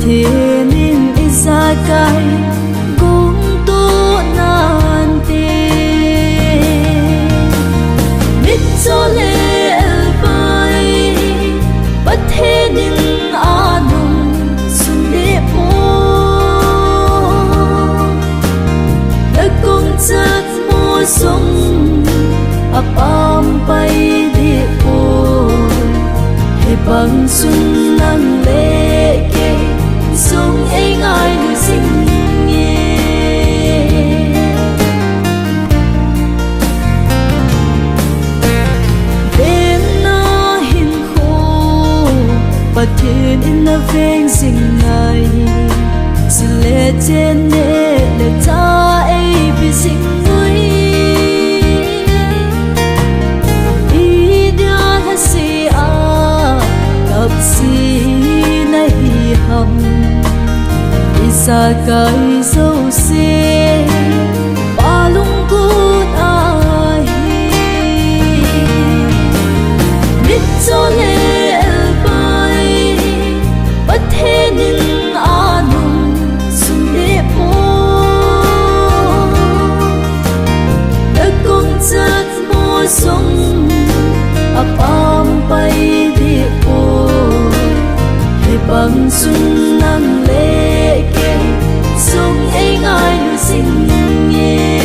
thiên in isakai gung tu nan te mit cho le el pai bắt thiên in anum sun de po đã cùng chát mua sông apam pai de po he bang sun nang le ke sông ấy ai được sinh nghe bên na hin khô và thiên in na ven sinh ngày xin lệ trên nề để ta ấy vì sinh vui ý đã là gì à gặp gì này hầm isakai dâu xe ba lung cút ai biết cho lệ el pai bắt thế nên anum sun de po đã cùng chát mua sông apam pai de po he bang sun nang le ke sông ấy ai được sinh nghe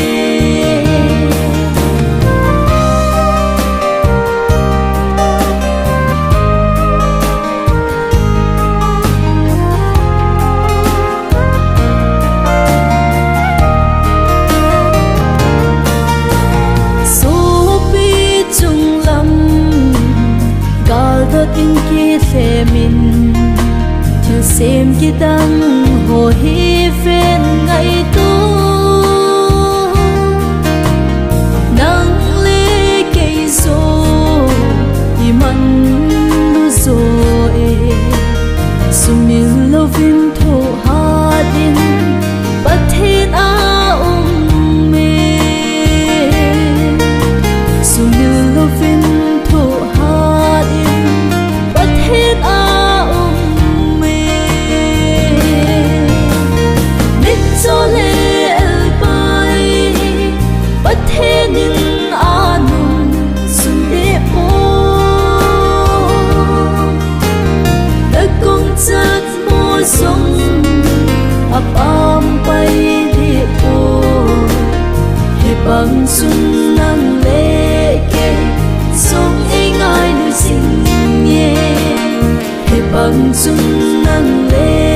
số bi chung lắm gal đợt in kia phê mình chưa xem kia đăng hồ hi phen ngày tu nắng lê cây rô y mặn lu rồi sum miu lâu vinh thổ hà din bắt thiên a mê sum miu lâu vinh thổ hà din bắt thiên a cho lệ el pai bắt thế nên anum sun de po đã cùng chát mua sông apam pai de po he bang sun nang le ke sông ấy ai được sinh nghe he bang sun nang le